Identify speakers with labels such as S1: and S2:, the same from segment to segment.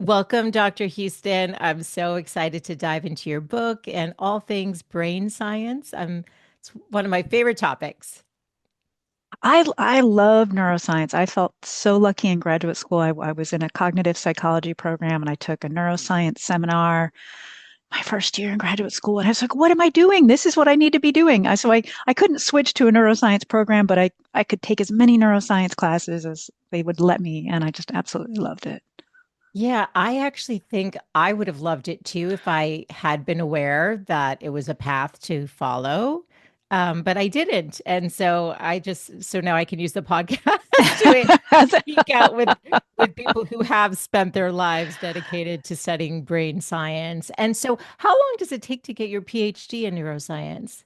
S1: Welcome, Dr. Houston. I'm so excited to dive into your book and all things brain science. It's one of my favorite topics.
S2: I love neuroscience. I felt so lucky in graduate school. I was in a cognitive psychology program and I took a neuroscience seminar my first year in graduate school. And I was like, what am I doing? This is what I need to be doing. I couldn't switch to a neuroscience program, but I could take as many neuroscience classes as they would let me. And I just absolutely loved it.
S1: Yeah, I actually think I would have loved it too if I had been aware that it was a path to follow. But I didn't. And so so now I can use the podcast to speak out with people who have spent their lives dedicated to studying brain science. And so how long does it take to get your PhD in neuroscience?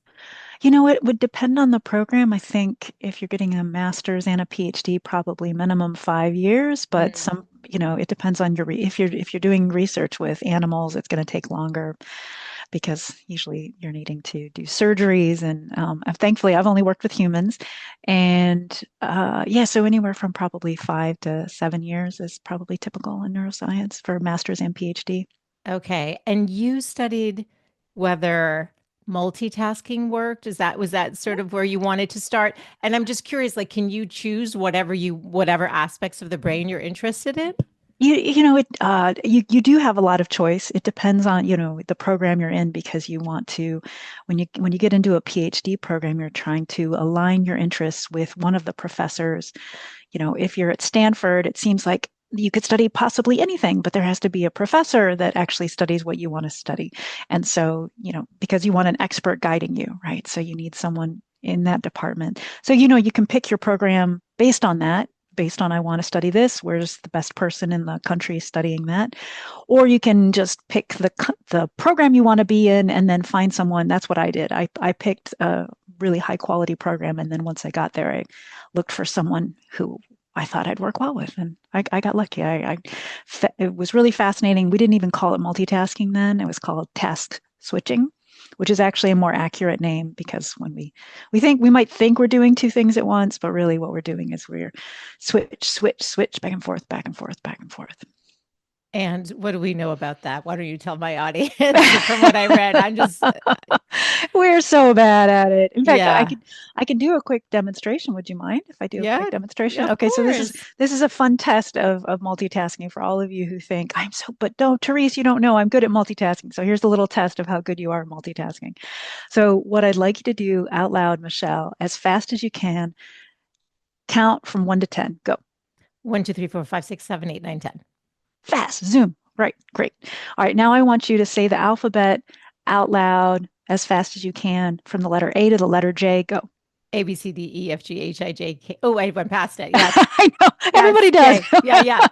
S2: It would depend on the program. I think if you're getting a master's and a PhD, probably minimum 5 years, but it depends on if you're doing research with animals, it's going to take longer because usually you're needing to do surgeries. And thankfully, I've only worked with humans. And yeah, so anywhere from probably 5 to 7 years is probably typical in neuroscience for master's and PhD.
S1: Okay. And you studied whether multitasking worked. Was that sort of where you wanted to start? And I'm just curious, like, can you choose whatever aspects of the brain you're interested in?
S2: You do have a lot of choice. It depends on, the program you're in because you want to, when you get into a PhD program, you're trying to align your interests with one of the professors. If you're at Stanford, it seems like you could study possibly anything, but there has to be a professor that actually studies what you want to study. And so, because you want an expert guiding you, right? So you need someone in that department. So, you can pick your program based on that, based on I want to study this, where's the best person in the country studying that? Or you can just pick the program you want to be in and then find someone. That's what I did. I picked a really high quality program. And then once I got there, I looked for someone who I thought I'd work well with. And I got lucky. It was really fascinating. We didn't even call it multitasking then. It was called task switching, which is actually a more accurate name because when we might think we're doing two things at once, but really what we're doing is we're switch, back and forth, back and forth, back and forth.
S1: And what do we know about that? Why don't you tell my audience from what I read?
S2: We're so bad at it. In fact, I
S1: Yeah.
S2: could I can do a quick demonstration. Would you mind if I do a quick
S1: Yeah,
S2: demonstration?
S1: of
S2: Okay, so this is
S1: course.
S2: this is a fun test of multitasking for all of you who think but no, Therese, you don't know I'm good at multitasking. So here's a little test of how good you are at multitasking. So what I'd like you to do out loud, Michelle, as fast as you can, count from 1 to 10. Go.
S1: 1, 2, 3, 4, 5, 6, 7, 8, 9, 10.
S2: Fast. Zoom. Right. Great. All right. Now I want you to say the alphabet out loud as fast as you can from the letter A to the letter J. Go.
S1: A, B, C, D, E, F, G, H, I, J, K. Oh, I went past it. Yes.
S2: I know.
S1: Yes.
S2: Everybody does.
S1: J. Yeah. Yeah.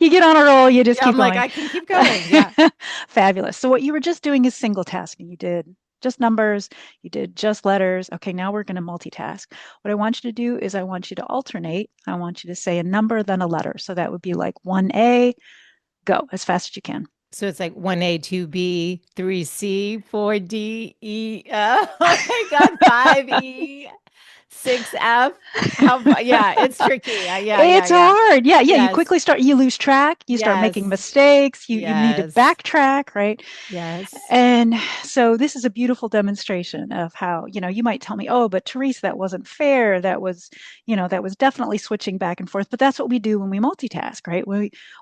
S2: You get on a roll, you just
S1: Yeah.
S2: keep
S1: I'm like,
S2: going.
S1: I can keep going. Yeah.
S2: Fabulous. So what you were just doing is single tasking. You did just numbers, you did just letters. Okay, now we're going to multitask. What I want you to do is I want you to alternate. I want you to say a number, then a letter. So that would be like 1A, go as fast as you can.
S1: So it's like 1A, 2B, 3C, 4D, E. Oh my God, 5E, 6F. Yeah, it's tricky. Yeah, yeah,
S2: It's
S1: yeah.
S2: hard. Yeah, yeah. You
S1: Yes,
S2: quickly you lose track, you start making
S1: yes,
S2: mistakes, you need to
S1: yes,
S2: backtrack, right?
S1: yes.
S2: And so this is a beautiful demonstration of how, you might tell me, oh, but Therese, that wasn't fair. That was definitely switching back and forth. But that's what we do when we multitask, right?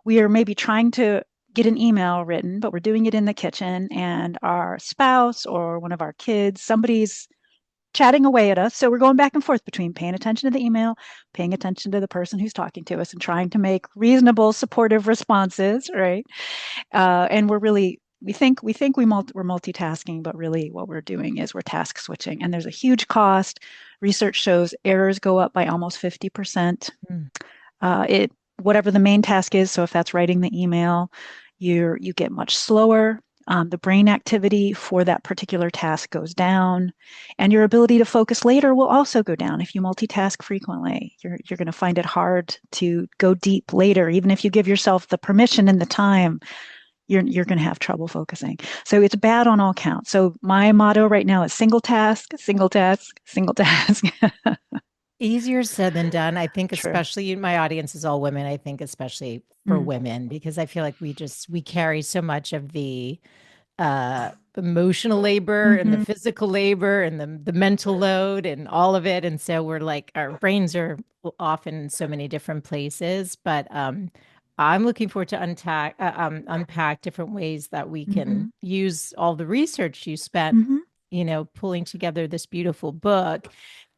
S2: We are maybe trying to get an email written, but we're doing it in the kitchen, and our spouse or one of our kids, somebody's chatting away at us. So we're going back and forth between paying attention to the email, paying attention to the person who's talking to us, and trying to make reasonable, supportive responses, right? And we're multitasking, but really what we're doing is we're task switching, and there's a huge cost. Research shows errors go up by almost 50%.
S1: Mm.
S2: It Whatever the main task is. So if that's writing the email, you get much slower. The brain activity for that particular task goes down, and your ability to focus later will also go down. If you multitask frequently, you're going to find it hard to go deep later, even if you give yourself the permission and the time. You're going to have trouble focusing. So it's bad on all counts. So my motto right now is single task, single task, single task.
S1: Easier said than done. I think,
S2: True.
S1: especially my audience is all women. I think, especially for
S2: Mm.
S1: women, because I feel like we carry so much of the emotional labor and the
S2: Hmm.
S1: physical labor and the mental load and all of it. And so we're like, our brains are often in so many different places. But I'm looking forward to unpack different ways that we can
S2: Hmm.
S1: use all the research you spent,
S2: Hmm.
S1: pulling together this beautiful book.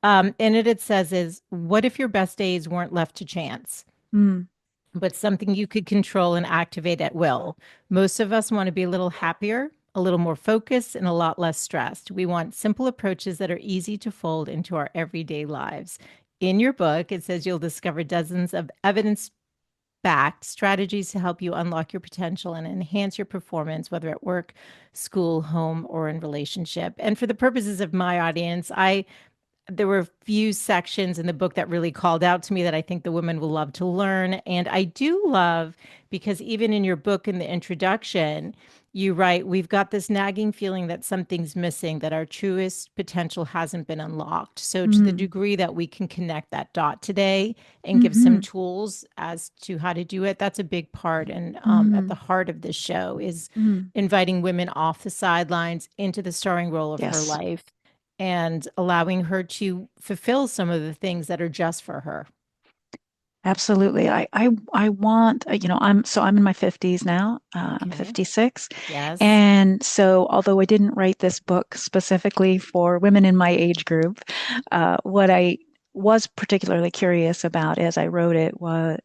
S1: And it says is, what if your best days weren't left to chance?
S2: Mm.
S1: But something you could control and activate at will. Most of us want to be a little happier, a little more focused, and a lot less stressed. We want simple approaches that are easy to fold into our everyday lives. In your book, it says you'll discover dozens of evidence backed strategies to help you unlock your potential and enhance your performance, whether at work, school, home, or in relationship. And for the purposes of my audience, there were a few sections in the book that really called out to me that I think the women will love to learn. And I do love because even in your book, in the introduction, you write, we've got this nagging feeling that something's missing, that our truest potential hasn't been unlocked. So, to the
S2: Mm.
S1: degree that we can connect that dot today and give some
S2: Hmm.
S1: tools as to how to do it, that's a big part. And at the
S2: Mm.
S1: heart of this show is
S2: Mm.
S1: inviting women off the sidelines into the starring role of her
S2: Yes.
S1: life and allowing her to fulfill some of the things that are just for her.
S2: Absolutely. I want, I'm in my 50s now. I'm
S1: Okay.
S2: 56.
S1: Yes.
S2: And so although I didn't write this book specifically for women in my age group, what I was particularly curious about as I wrote it were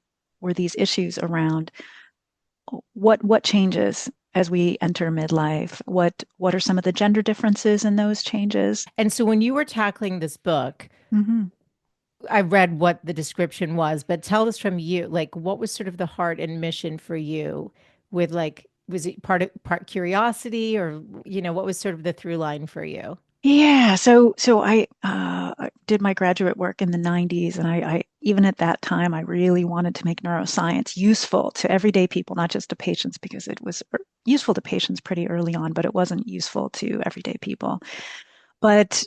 S2: these issues around what changes as we enter midlife? What are some of the gender differences in those changes?
S1: And so when you were tackling this book,
S2: Hmm.
S1: I read what the description was, but tell us from you, like what was sort of the heart and mission for you with like was it part curiosity or what was sort of the through line for you?
S2: Yeah, so I did my graduate work in the 90s, and I even at that time I really wanted to make neuroscience useful to everyday people, not just to patients, because it was useful to patients pretty early on, but it wasn't useful to everyday people. But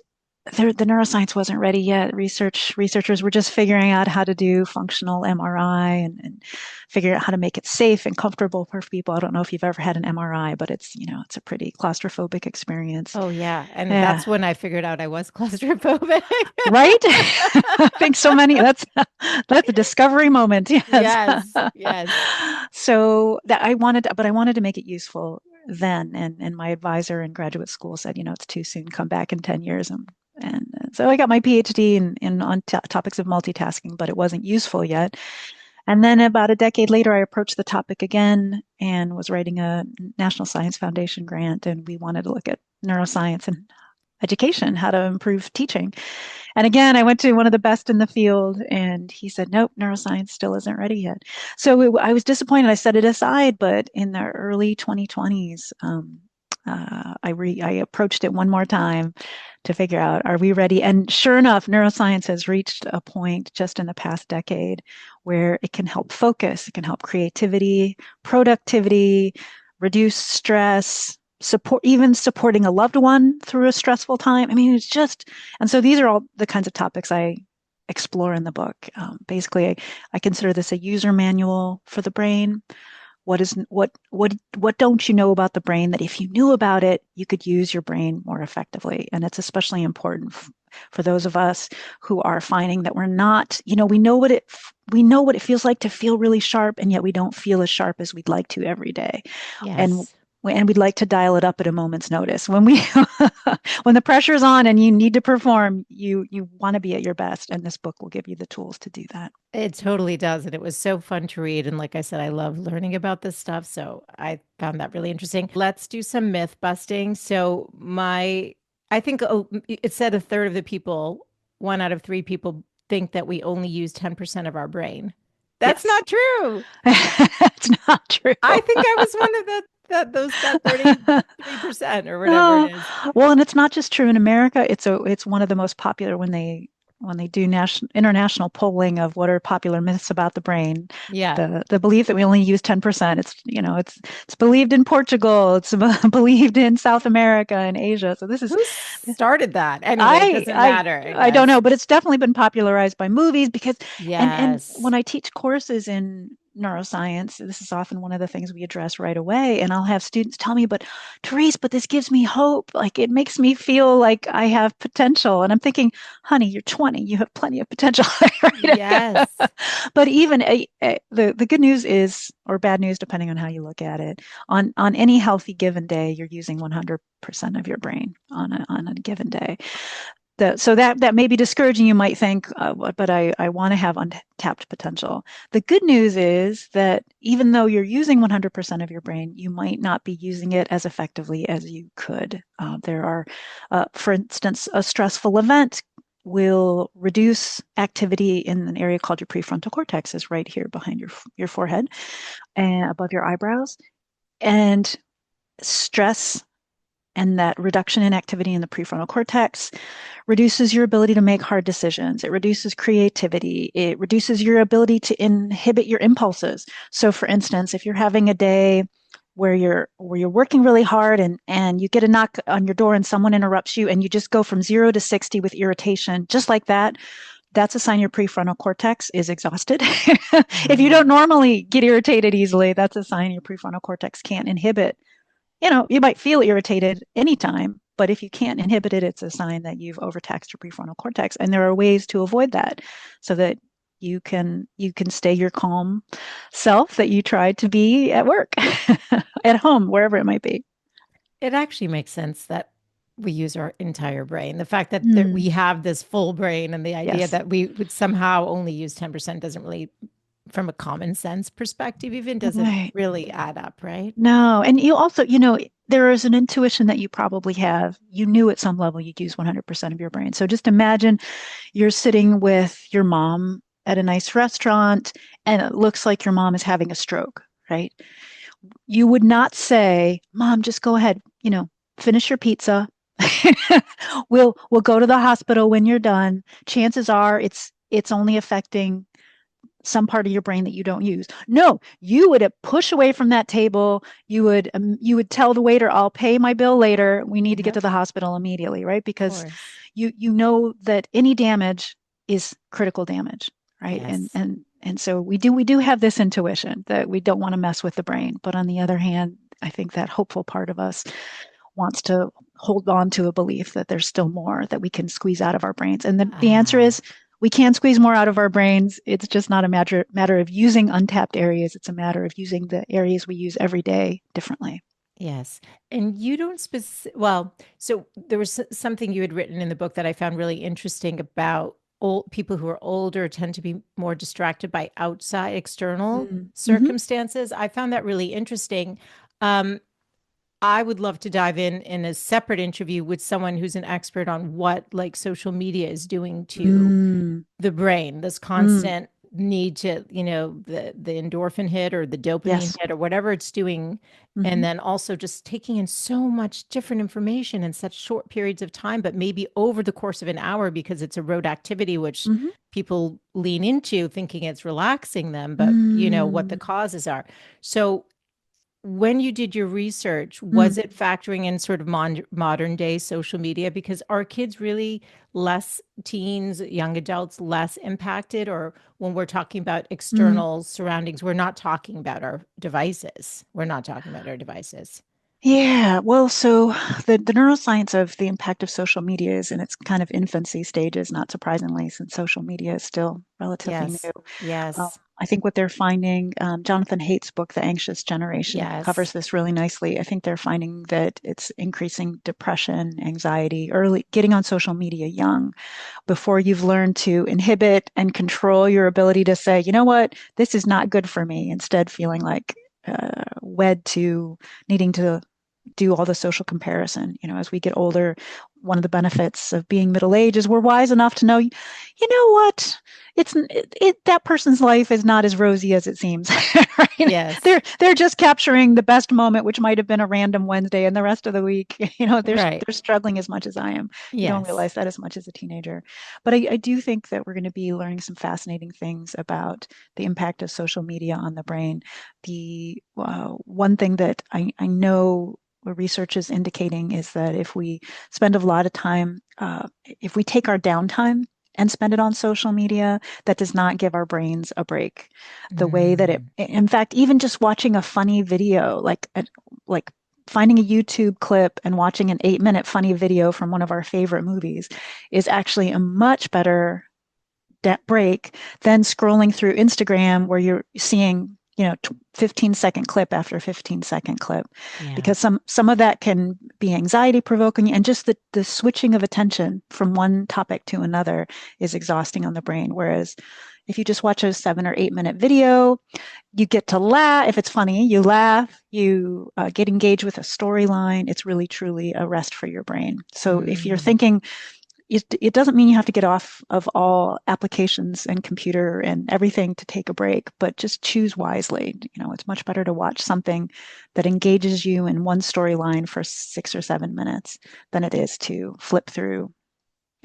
S2: the neuroscience wasn't ready yet. Researchers were just figuring out how to do functional MRI and figure out how to make it safe and comfortable for people. I don't know if you've ever had an MRI, but it's a pretty claustrophobic experience.
S1: Oh yeah, and
S2: Yeah.
S1: that's when I figured out I was claustrophobic.
S2: Right? I think so many. That's a discovery moment. Yes.
S1: Yes, yes.
S2: So that but I wanted to make it useful then. And my advisor in graduate school said, it's too soon. Come back in 10 years. And so I got my PhD in on topics of multitasking, but it wasn't useful yet. And then about a decade later, I approached the topic again and was writing a National Science Foundation grant, and we wanted to look at neuroscience and education, how to improve teaching. And again, I went to one of the best in the field, and he said, nope, neuroscience still isn't ready yet. So I was disappointed. I set it aside, but in the early 2020s, I approached it one more time to figure out, are we ready? And sure enough, neuroscience has reached a point just in the past decade where it can help focus, it can help creativity, productivity, reduce stress, even supporting a loved one through a stressful time. I mean, and so these are all the kinds of topics I explore in the book. Basically, I consider this a user manual for the brain. What don't you know about the brain that if you knew about it, you could use your brain more effectively? And it's especially important for those of us who are finding that we're not, we know what it feels like to feel really sharp, and yet we don't feel as sharp as we'd like to every day. And
S1: Yes.
S2: and we'd like to dial it up at a moment's notice. When we when the pressure's on and you need to perform, you want to be at your best, and this book will give you the tools to do that.
S1: It totally does. And it was so fun to read. And like I said, I love learning about this stuff. So I found that really interesting. Let's do some myth busting. I think it said a third of the people, one out of three people think that we only use 10% of our brain. That's
S2: Yes.
S1: not true.
S2: It's not true.
S1: I think I was one of that 33% or whatever it
S2: Oh,
S1: is.
S2: well, and it's not just true in America. It's one of the most popular when when they do national international polling of what are popular myths about the brain,
S1: Yeah.
S2: the belief that we only use 10%. It's believed in Portugal. It's believed in South America and Asia. So this is
S1: Who started that? Anyway, it
S2: I
S1: doesn't
S2: I
S1: matter, I
S2: I don't know,
S1: guess.
S2: but it's definitely been popularized by movies because and
S1: Yes.
S2: when I teach courses in neuroscience, this is often one of the things we address right away. And I'll have students tell me, but Therese, but this gives me hope. Like it makes me feel like I have potential. And I'm thinking, honey, you're 20, you have plenty of potential, right?
S1: Yes.
S2: But even the good news is, or bad news, depending on how you look at it, on any healthy given day, you're using 100% of your brain on a given day. So that may be discouraging, you might think, but I want to have untapped potential. The good news is that even though you're using 100% of your brain, you might not be using it as effectively as you could. For instance, a stressful event will reduce activity in an area called your prefrontal cortex, is right here behind your forehead and above your eyebrows. And stress and that reduction in activity in the prefrontal cortex reduces your ability to make hard decisions. It reduces creativity. It reduces your ability to inhibit your impulses. So for instance, if you're having a day where you're working really hard and you get a knock on your door and someone interrupts you and you just go from 0 to 60 with irritation, just like that, that's a sign your prefrontal cortex is exhausted. If you don't
S1: Oh,
S2: normally get irritated easily, that's a sign your prefrontal cortex can't inhibit. You might feel irritated anytime, but if you can't inhibit it, it's a sign that you've overtaxed your prefrontal cortex. And there are ways to avoid that so that you can stay your calm self that you tried to be at work, at home, wherever it might be.
S1: it actually makes sense that we use our entire brain. The fact that
S2: Mm,
S1: we have this full brain and the idea
S2: yes.
S1: that we would somehow only use 10% doesn't really, from a common sense perspective, even doesn't
S2: Right.
S1: really add up, right?
S2: No, and you also, there is an intuition that you probably have. You knew at some level you'd use 100% of your brain. So just imagine you're sitting with your mom at a nice restaurant and it looks like your mom is having a stroke, right? You would not say, "Mom, just go ahead, finish your pizza. We'll go to the hospital when you're done. Chances are it's only affecting some part of your brain that you don't use." No, you would push away from that table. You would tell the waiter, "I'll pay my bill later. We need to get
S1: Yep,
S2: to the hospital immediately," right?
S1: of
S2: Because
S1: course.
S2: you know that any damage is critical damage, right? And
S1: Yes.
S2: and and so we do have this intuition that we don't want to mess with the brain. But on the other hand, I think that hopeful part of us wants to hold on to a belief that there's still more that we can squeeze out of our brains. And the answer
S1: Ah,
S2: is we can squeeze more out of our brains. It's just not a matter of using untapped areas. It's a matter of using the areas we use every day differently.
S1: yes. And you don't well, so there was something you had written in the book that I found really interesting about old people who are older tend to be more distracted by outside external
S2: Mm-hmm.
S1: circumstances. I found that really interesting. Um, I would love to dive in a separate interview with someone who's an expert on what like social media is doing to
S2: Mm,
S1: the brain, this
S2: mm,
S1: constant need to, the endorphin hit or the dopamine
S2: yes.
S1: hit or whatever it's doing. And
S2: Mm-hmm.
S1: then also just taking in so much different information in such short periods of time, but maybe over the course of an hour because it's a road activity, which
S2: Mm-hmm.
S1: people lean into thinking it's relaxing them, but what the
S2: Mm,
S1: causes are. So when you did your research,
S2: mm.
S1: was it factoring in sort of modern day social media? Because are kids really less teens, young adults less impacted? Or when we're talking about
S2: Mm.
S1: external surroundings, we're not talking about our devices. We're not talking about our devices.
S2: Yeah, well, so the neuroscience of the impact of social media is in its kind of infancy stages, not surprisingly, since social media is still relatively
S1: Yes.
S2: new.
S1: Yes.
S2: I think what they're finding, Jonathan Haidt's book, The Anxious Generation, covers
S1: Yes.
S2: this really nicely. I think they're finding that it's increasing depression, anxiety, early getting on social media young, before you've learned to inhibit and control your ability to say, you know what, this is not good for me, instead feeling like wed to needing to do all the social comparison. As we get older, one of the benefits of being middle aged is we're wise enough to know, you know what? that person's life is not as rosy as it seems. Right?
S1: Yes.
S2: They're just capturing the best moment, which might have been a random Wednesday, and the rest of the week,
S1: Right.
S2: they're struggling as much as I am. You don't
S1: Yes.
S2: realize that as much as a teenager. But I do think that we're going to be learning some fascinating things about the impact of social media on the brain. The one thing that I know research is indicating is that if we spend a lot of time, if we take our downtime and spend it on social media, that does not give our brains a break. The way that
S1: Mm,
S2: in fact, even just watching a funny video, like finding a YouTube clip and watching an 8 minute funny video from one of our favorite movies is actually a much better break than scrolling through Instagram where you're seeing 15-second clip after 15-second clip,
S1: yeah.
S2: because some of that can be anxiety provoking, and just the switching of attention from one topic to another is exhausting on the brain. Whereas if you just watch a 7 or 8 minute video, you get to laugh. If it's funny, you laugh, you get engaged with a storyline. It's really truly a rest for your brain. So if you're
S1: Mm,
S2: thinking, it doesn't mean you have to get off of all applications and computer and everything to take a break, but just choose wisely. It's much better to watch something that engages you in one storyline for 6 or 7 minutes than it is to flip through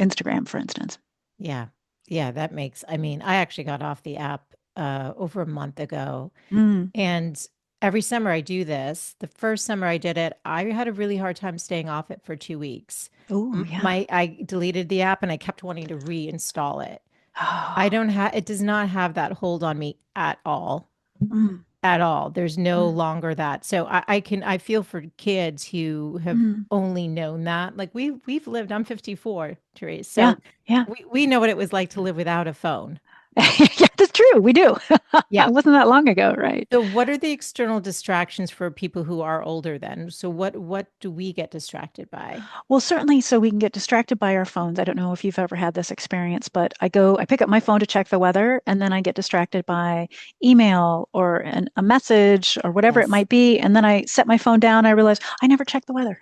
S2: Instagram, for instance.
S1: yeah. Yeah, that makes I mean, I actually got off the app over a month ago.
S2: Mm.
S1: And every summer I do this. The first summer I did it, I had a really hard time staying off it for 2 weeks.
S2: Oh, yeah.
S1: My I deleted the app and I kept wanting to reinstall it. I
S2: Oh.
S1: don't have it does not have that hold on me at all.
S2: Mm.
S1: At all. There's no
S2: Mm.
S1: longer that. So I feel for kids who have
S2: Mm.
S1: only known that. Like we've lived, I'm 54, Therese.
S2: Yeah.
S1: So
S2: Yeah.
S1: we know what it was like to live without a phone.
S2: Yeah, that's true. We do.
S1: Yeah.
S2: It wasn't that long ago, right?
S1: So what are the external distractions for people who are older then? So what do we get distracted by?
S2: Well, certainly, so we can get distracted by our phones. I don't know if you've ever had this experience, but I pick up my phone to check the weather, and then I get distracted by email or a message or whatever it
S1: Yes.
S2: might be. And then I set my phone down. I realize I never check the weather.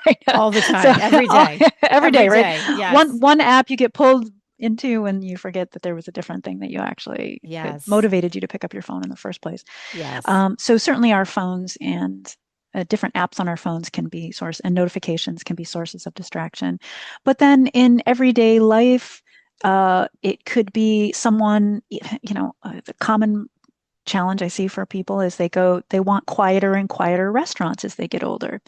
S2: Right?
S1: All the
S2: So
S1: time, every
S2: oh,
S1: day.
S2: every
S1: Every
S2: day, right?
S1: day.
S2: One
S1: Yes.
S2: one app you get pulled into and you forget that there was a different thing that you actually that
S1: Yes.
S2: motivated you to pick up your phone in the first place.
S1: Yes.
S2: So certainly our phones and different apps on our phones can be source and notifications can be sources of distraction. But then in everyday life, it could be someone, the common challenge I see for people is they want quieter and quieter restaurants as they get older.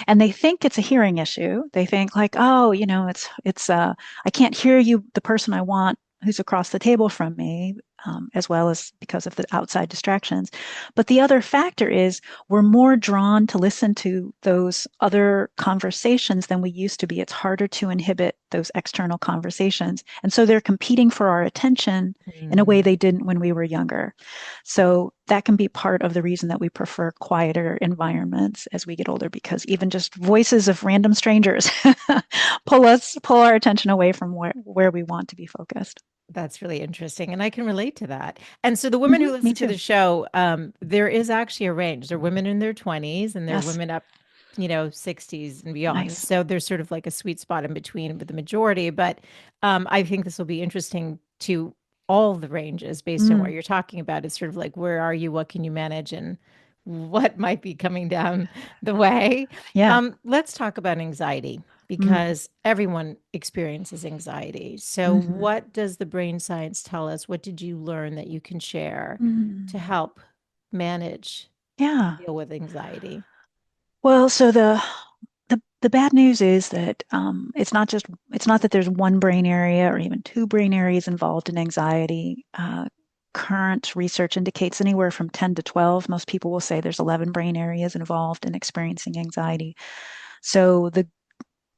S2: And they think it's a hearing issue. They think like, oh, I can't hear you, the person I want who's across the table from me, as well as because of the outside distractions. But the other factor is we're more drawn to listen to those other conversations than we used to be. It's harder to inhibit those external conversations. And so they're competing for our attention in a way
S1: Mm,
S2: they didn't when we were younger. So that can be part of the reason that we prefer quieter environments as we get older, because even just voices of random strangers pull our attention away from where we want to be focused.
S1: that's really interesting. And I can relate to that. And so the women who
S2: Me
S1: listen to
S2: too.
S1: the show, there is actually a range. There are women in their 20s and there are
S2: Yes.
S1: women up, 60s and beyond.
S2: Nice.
S1: So there's sort of like a sweet spot in between with the majority. But I think this will be interesting to all the ranges based on what
S2: Mm,
S1: you're talking about. It's sort of like, where are you? What can you manage? And what might be coming down the way.
S2: yeah.
S1: Let's talk about anxiety
S2: Mm,
S1: because everyone experiences anxiety. So,
S2: hmm.
S1: what does the brain science tell us? What did you learn that you can share to
S2: Mm,
S1: help manage
S2: yeah.
S1: deal with anxiety?
S2: Well, so the bad news is that it's not that there's one brain area or even two brain areas involved in anxiety. Current research indicates anywhere from 10 to 12. Most people will say there's 11 brain areas involved in experiencing anxiety. So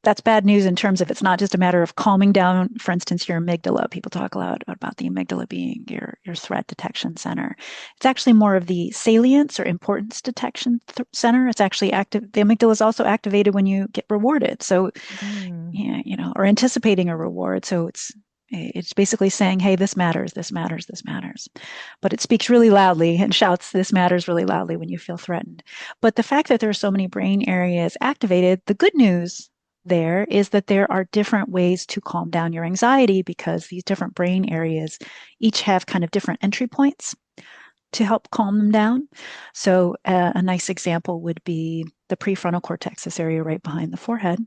S2: that's bad news in terms of it's not just a matter of calming down, for instance, your amygdala. People talk a lot about the amygdala being your threat detection center. It's actually more of the salience or importance detection center. It's actually active. The amygdala is also activated when you get rewarded. So,
S1: Mm,
S2: yeah, or anticipating a reward. So it's basically saying, hey, this matters, this matters, this matters. But it speaks really loudly and shouts, this matters really loudly when you feel threatened. But the fact that there are so many brain areas activated, the good news there is that there are different ways to calm down your anxiety because these different brain areas each have kind of different entry points to help calm them down. So, a nice example would be the prefrontal cortex, this area right behind the forehead.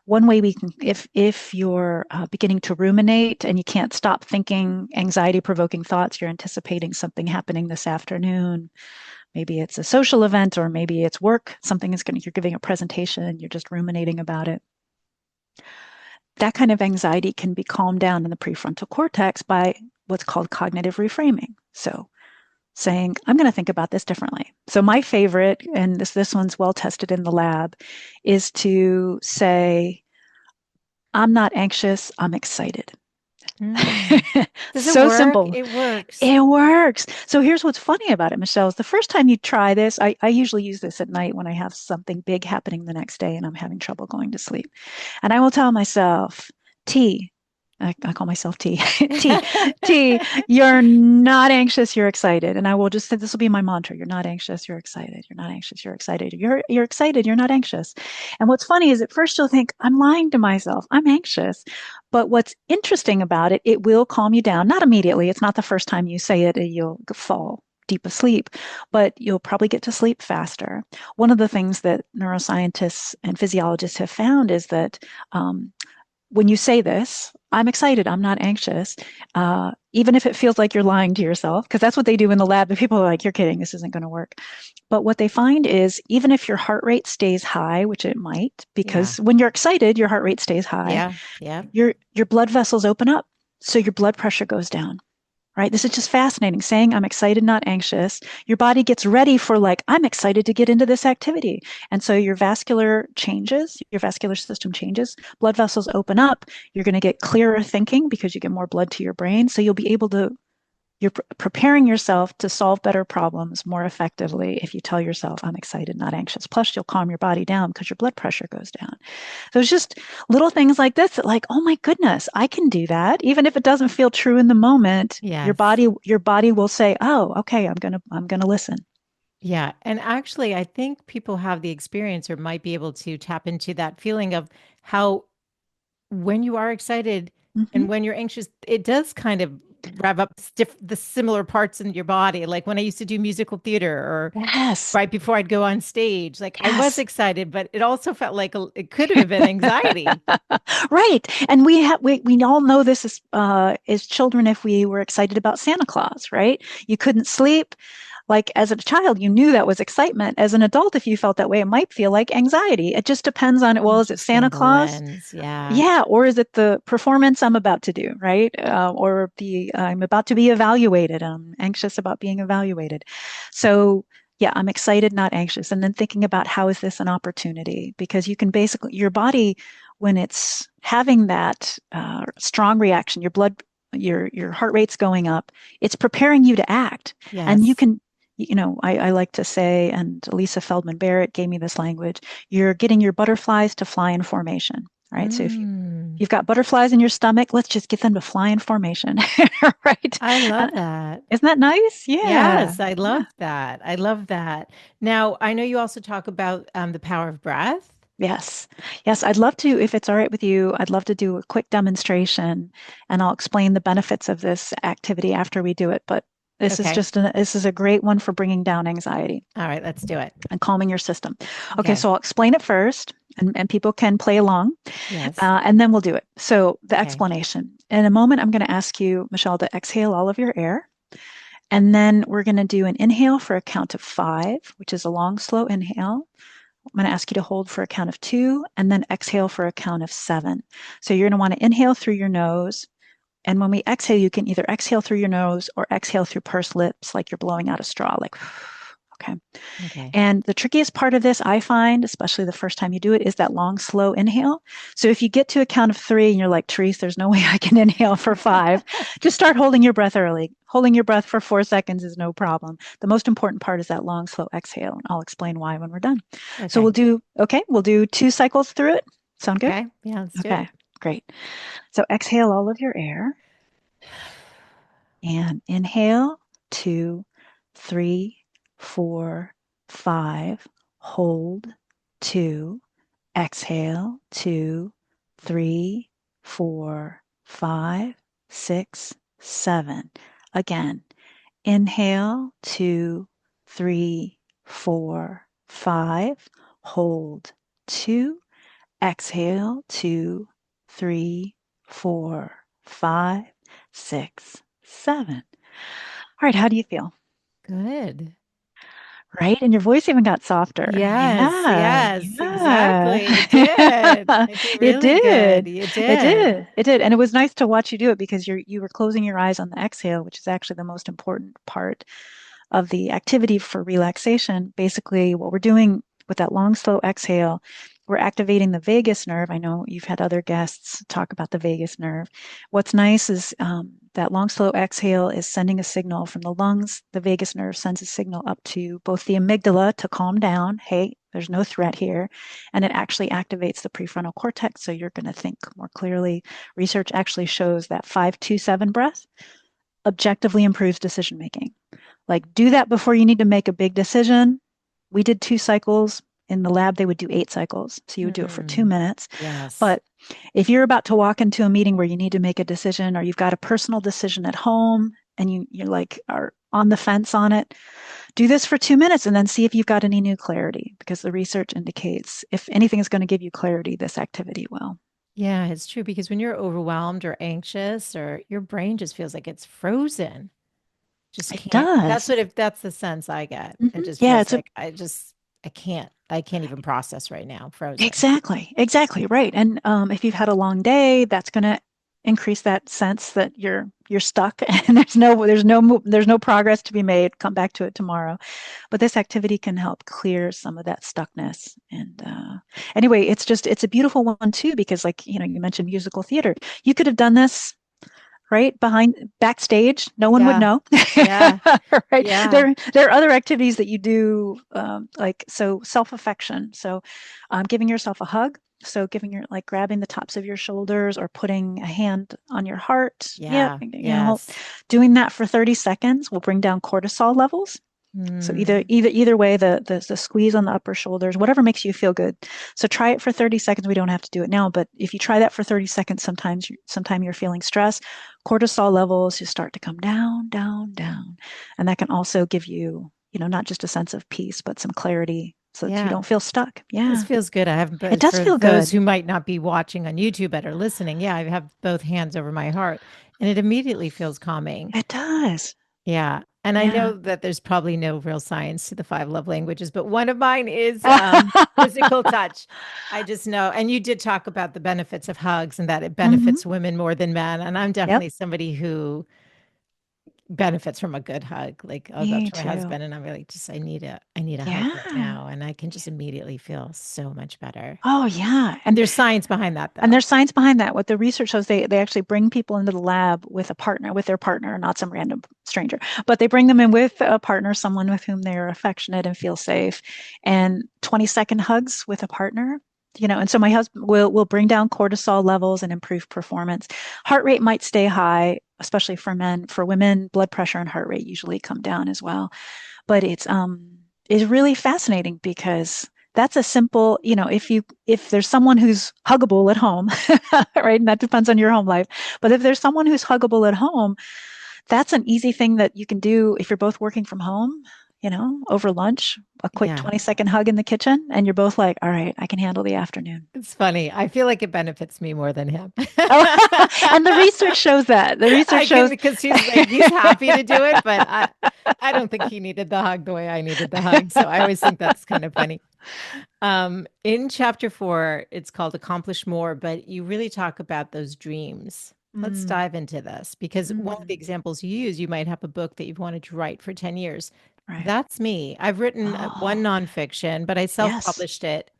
S2: One way we can, if you're beginning to ruminate and you can't stop thinking anxiety-provoking thoughts, you're anticipating something happening this afternoon. Maybe it's a social event, or maybe it's work. Something is going to, you're giving a presentation and you're just ruminating about it. That kind of anxiety can be calmed down in the prefrontal cortex by what's called cognitive reframing. So, saying, I'm going to think about this differently. So my favorite, and this one's well tested in the lab, is to say, I'm not anxious, I'm excited.
S1: Mm. Does it
S2: So
S1: work?
S2: simple.
S1: It works.
S2: It works. So here's what's funny about it, Michelle, is the first time you try this, I usually use this at night when I have something big happening the next day and I'm having trouble going to sleep. And I will tell myself, T, I call myself T, T, T, you're not anxious, you're excited. And I will just say, this will be my mantra. You're not anxious, you're excited. You're not anxious, you're excited. You're excited, you're not anxious. And what's funny is at first you'll think, I'm lying to myself. I'm anxious. But what's interesting about it, it will calm you down. Not immediately. It's not the first time you say it, you'll fall deep asleep, but you'll probably get to sleep faster. One of the things that neuroscientists and physiologists have found is that when you say this, I'm excited, I'm not anxious, even if it feels like you're lying to yourself, because that's what they do in the lab. The people are like, you're kidding, this isn't going to work. But what they find is even if your heart rate stays high, which it might,
S1: Yeah.
S2: because when you're excited, your heart rate stays high,
S1: Yeah. Yeah.
S2: your blood vessels open up. So your blood pressure goes down, right? This is just fascinating. Saying I'm excited, not anxious, your body gets ready for like, I'm excited to get into this activity. And so your vascular changes, your vascular system changes, blood vessels open up. You're going to get clearer thinking because you get more blood to your brain. So you'll be able to, you're preparing yourself to solve better problems more effectively if you tell yourself, I'm excited, not anxious. Plus, you'll calm your body down because your blood pressure goes down. So it's just little things like this that like, oh my goodness, I can do that. Even if it doesn't feel true in the moment,
S1: Yes.
S2: your body will say, oh, okay, I'm gonna listen.
S1: Yeah. And actually, I think people have the experience or might be able to tap into that feeling of how when you are excited
S2: Hmm.
S1: and when you're anxious, it does kind of rev up the similar parts in your body. Like when I used to do musical theater or
S2: Yes,
S1: right before I'd go on stage, like I was
S2: yes.
S1: excited, but it also felt like it could have been anxiety.
S2: Right. And we all know this as children if we were excited about Santa Claus, right? You couldn't sleep. Like as a child, you knew that was excitement. As an adult, if you felt that way, it might feel like anxiety. It just depends on it. Well, is it Santa
S1: Interesting, the
S2: Claus?
S1: lens. Yeah.
S2: Yeah, or is it the performance I'm about to do, right? Or the I'm about to be evaluated. I'm anxious about being evaluated. So yeah, I'm excited, not anxious. And then thinking about how is this an opportunity? Because you can basically your body, when it's having that strong reaction, your heart rate's going up. It's preparing you to act, and you
S1: Yes.
S2: can. I like to say, and Lisa Feldman Barrett gave me this language, you're getting your butterflies to fly in formation, right? So if
S1: Mm.
S2: you've got butterflies in your stomach, let's just get them to fly in formation, right?
S1: I
S2: Uh,
S1: love that.
S2: isn't that nice? Yeah.
S1: Yes, I
S2: Yeah.
S1: love that. I love that. Now, I know you also talk about the power of breath.
S2: Yes. Yes. I'd love to, if it's all right with you, I'd love to do a quick demonstration and I'll explain the benefits of this activity after we do it. But
S1: Okay.
S2: this is a great one for bringing down anxiety
S1: All right, let's do it.
S2: and calming your system. Okay.
S1: Okay.
S2: So I'll explain it first and people can play along.
S1: Yes.
S2: And then we'll do it. So, the
S1: Okay.
S2: explanation. In a moment, I'm going to ask you, Michelle, to exhale all of your air. And then we're going to do an inhale for a count of 5, which is a long, slow inhale. I'm going to ask you to hold for a count of 2 and then exhale for a count of 7. So, you're going to want to inhale through your nose. And when we exhale, you can either exhale through your nose or exhale through pursed lips, like you're blowing out a straw, like, okay.
S1: Okay.
S2: And the trickiest part of this, I find, especially the first time you do it, is that long, slow inhale. So if you get to a count of 3 and you're like, Therese, there's no way I can inhale for 5, just start holding your breath early. Holding your breath for 4 seconds is no problem. The most important part is that long, slow exhale. And I'll explain why when we're done. So
S1: Okay.
S2: we'll do 2 cycles through it. Sound good?
S1: Okay. Yeah, let's do it.
S2: Okay, great. So exhale all of your air and inhale 2, 3, 4, 5. Hold 2, Exhale, 2, 3, 4, 5, 6, 7. Again, inhale, 2, 3, 4, 5. Hold, 2. Exhale, 2, 3, 4, 5, 6, 7. All right, how do you feel?
S1: Good.
S2: Right? And your voice even got softer.
S1: Yes,
S2: Yeah,
S1: yes,
S2: yeah.
S1: exactly. It did. I feel
S2: It
S1: really good.
S2: did.
S1: You
S2: It
S1: did.
S2: did. It did. And it was nice to watch you do it because you were closing your eyes on the exhale, which is actually the most important part of the activity for relaxation. Basically, what we're doing with that long, slow exhale, we're activating the vagus nerve. I know you've had other guests talk about the vagus nerve. What's nice is that long, slow exhale is sending a signal from the lungs. The vagus nerve sends a signal up to both the amygdala to calm down. Hey, there's no threat here. And it actually activates the prefrontal cortex. So you're going to think more clearly. Research actually shows that 5-2-7 breath objectively improves decision making. Like, do that before you need to make a big decision. We did 2 cycles. In the lab, they would do 8 cycles. So you would do it for two
S1: Hmm.
S2: minutes.
S1: Yes.
S2: But if you're about to walk into a meeting where you need to make a decision, or you've got a personal decision at home and you like are on the fence on it, do this for 2 minutes and then see if you've got any new clarity, because the research indicates if anything is going to give you clarity, this activity will.
S1: Yeah, it's true because when you're overwhelmed or anxious or your brain just feels like it's frozen. Just
S2: It
S1: can't. That's
S2: does.
S1: what if that's the sense I get. It just
S2: Yeah,
S1: feels
S2: it's a
S1: like I can't even process right now. Frozen.
S2: exactly, exactly right. And if you've had a long day, that's going to increase that sense that you're stuck and there's no progress to be made. Come back to it tomorrow. But this activity can help clear some of that stuckness. And anyway, it's a beautiful one too, because like you mentioned musical theater. You could have done this right behind backstage. No one would
S1: Yeah.
S2: know.
S1: Yeah.
S2: Right,
S1: Yeah.
S2: there are other activities that you do, like so self-affection, so giving yourself a hug, so giving your like grabbing the tops of your shoulders or putting a hand on your heart. Yeah,
S1: Yeah. Yes.
S2: doing that for 30 seconds will bring down cortisol levels. So either
S1: Mm.
S2: either either way, the squeeze on the upper shoulders, whatever makes you feel good. So try it for 30 seconds. We don't have to do it now, but if you try that for 30 seconds, sometime you're feeling stress, cortisol levels just start to come down, down, down. And that can also give you, not just a sense of peace, but some clarity so that you
S1: Yeah.
S2: don't feel stuck.
S1: This
S2: Yeah.
S1: feels good. I have,
S2: It
S1: but
S2: does
S1: for
S2: feel
S1: those
S2: good.
S1: who might not be watching on YouTube but are listening, yeah, I have both hands over my heart and it immediately feels calming.
S2: It does.
S1: Yeah. And I
S2: Yeah.
S1: know that there's probably no real science to the five love languages, but one of mine is physical touch. I just know. And you did talk about the benefits of hugs and that it
S2: Hmm.
S1: benefits women more than men. And I'm
S2: Yep.
S1: definitely somebody who benefits from a good hug. Like I'll go up
S2: Me
S1: to my
S2: too.
S1: husband and I'm like, I need a hug right
S2: Yeah.
S1: now. And I can just immediately feel so much better.
S2: Oh, yeah.
S1: And there's science behind that
S2: And
S1: though.
S2: there's science behind that. What the research shows, they actually bring people into the lab with their partner, not some random stranger, but they bring them in with a partner, someone with whom they're affectionate and feel safe. And 20-second hugs with a partner, and so my husband will bring down cortisol levels and improve performance. Heart rate might stay high, especially for men. For women, blood pressure and heart rate usually come down as well. But it's really fascinating because that's a simple, if there's someone who's huggable at home, right? And that depends on your home life. But if there's someone who's huggable at home, that's an easy thing that you can do if you're both working from home, over lunch, a quick
S1: Yeah.
S2: 20-second hug in the kitchen, and you're both like, all right, I can handle the afternoon.
S1: It's funny. I feel like it benefits me more than him.
S2: Oh, and the research shows that. The research
S1: I can
S2: shows.
S1: because he's happy to do it, but I don't think he needed the hug the way I needed the hug. So I always think that's kind of funny. In chapter 4, it's called Accomplish More, but you really talk about those dreams. Let's
S2: Mm,
S1: dive into this because one of the
S2: mm,
S1: examples you use, you might have a book that you've wanted to write for 10 years.
S2: right.
S1: That's me. I've written one
S2: Oh,
S1: nonfiction, but I
S2: yes.
S1: self-published it.